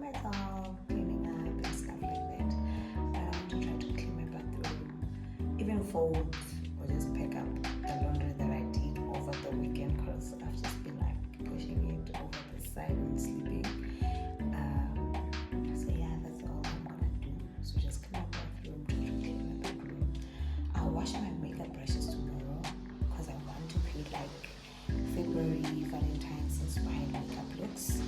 myself, cleaning up and stuff like that. But I want to try to clean my bathroom, even fold or just pick up the laundry that I did over the weekend, because I've just been like pushing it over the side and sleeping. So yeah, that's all I'm gonna do. So just clean my bathroom, try to clean my bedroom. I'll wash my makeup brushes tomorrow because I want to create like February Valentine's inspired makeup looks.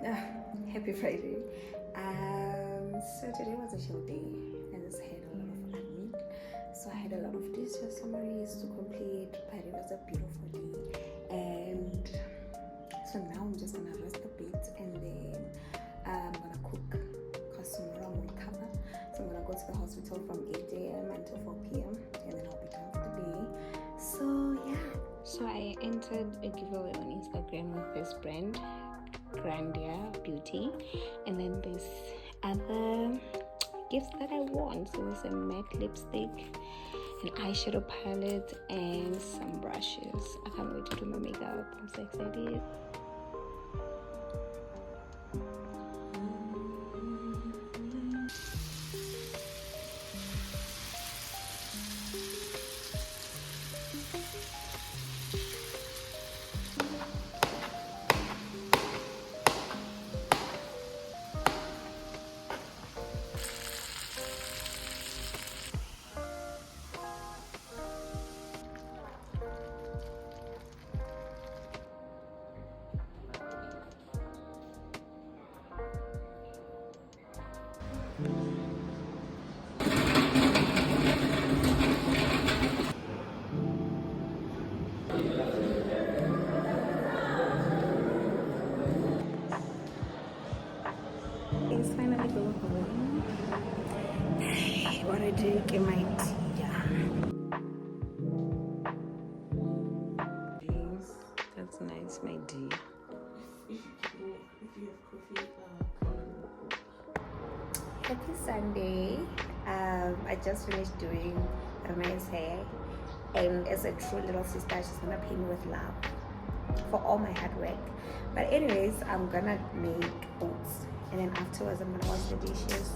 Yeah. Happy Friday. So today was a chill day. I just had a lot of admin. So I had a lot of digital summaries to complete, but it was a beautiful day. And so now I'm just gonna rest a bit and then I'm gonna cook because tomorrow I'm on cover. So I'm gonna go to the hospital from 8 a.m. until 4 p.m. and then I'll be done for the day. So yeah. So I entered a giveaway on Instagram with this brand, Grandia Beauty, and then this other gifts that I won. So it's a matte lipstick, an eyeshadow palette, and some brushes. I can't wait to do my makeup. I'm so excited. It's finally going home. What I drink in my tea. That's nice, my tea. If you have coffee, Happy Sunday. I just finished doing Rana's hair, and as a true little sister, she's gonna pay me with love for all my hard work. But anyways, I'm gonna make oats, and then afterwards I'm gonna wash the dishes,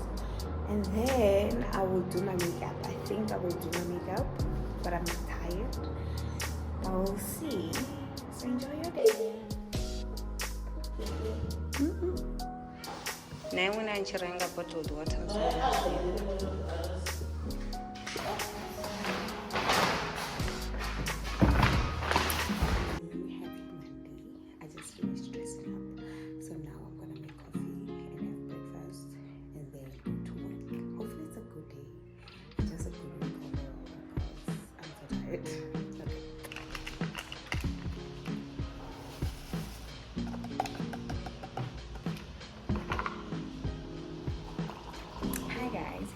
and then I will do my makeup. I think I will do my makeup, but I'm tired. I will see. So enjoy your day. Now when I'm sharing a bottled water.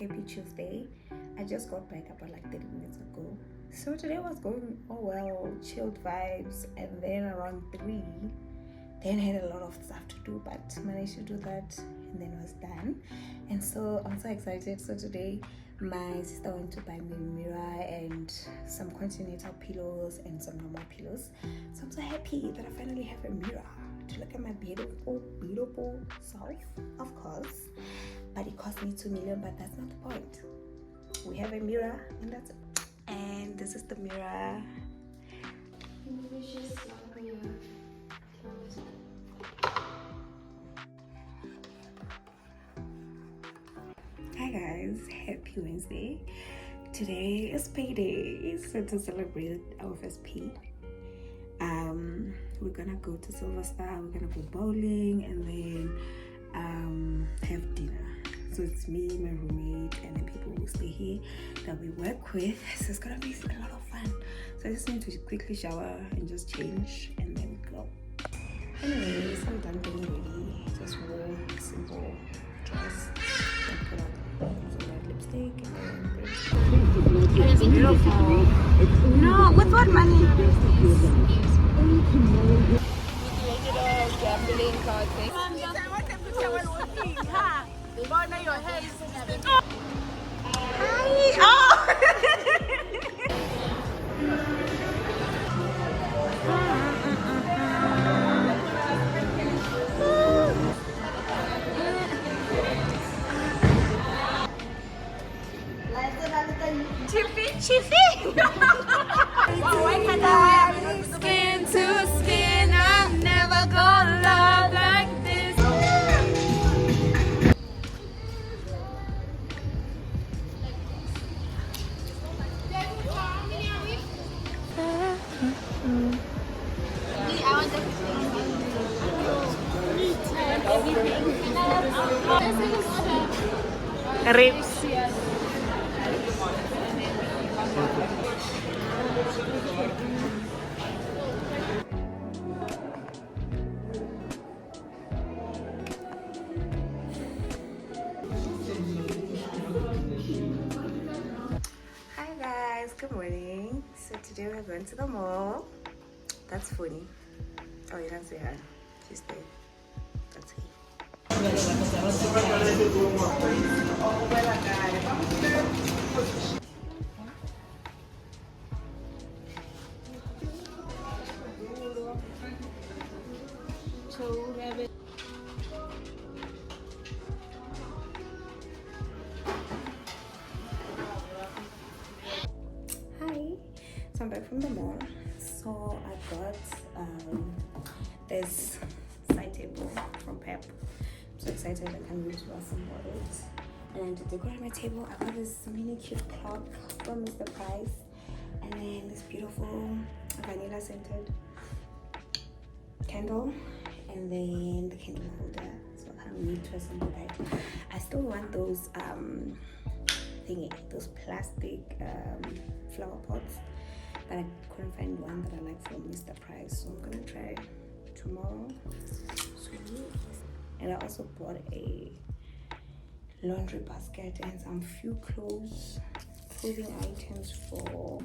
Happy Tuesday. I just got back about like 30 minutes ago. So today was going well, chilled vibes, and then around 3 then I had a lot of stuff to do, but managed to do that and then was done. And so I'm so excited. So today my sister went to buy me a mirror and some continental pillows and some normal pillows. So I'm so happy that I finally have a mirror to look at my beautiful self, of course. But it cost me 2 million, but that's not the point. We have a mirror and that's it. And this is the mirror. Hi guys, happy Wednesday. Today is Payday, so to celebrate our first pay. we're gonna go to Silver Star, we're gonna go bowling, and then have dinner. So it's me, my roommate, and then people who stay here that we work with. So it's gonna be a lot of fun. So I just need to quickly shower and just change and then go. Anyways, I'm done getting ready. Just wore simple dress and put on some red lipstick and then it's beautiful. No, with what money? Gambling card thing. Hi. Oh. Chiffy. Skin to skin, I'm never gonna love like this. Ribs. Hi guys, good morning. So today we're going to the mall. That's funny. Oh, you don't see her. She's there. That's he. Hi, so I'm back from the mall. So I got this side table from Pep. I'm so excited I can use some models. And to decorate my table, I got this mini cute clock from Mr. Price, and then this beautiful vanilla scented candle, and then the candle holder. So I can't need to assemble that. I still want those those plastic flower pots, but I couldn't find one that I like from Mr. Price, so I'm gonna try tomorrow. And I also bought a laundry basket and some few clothing items for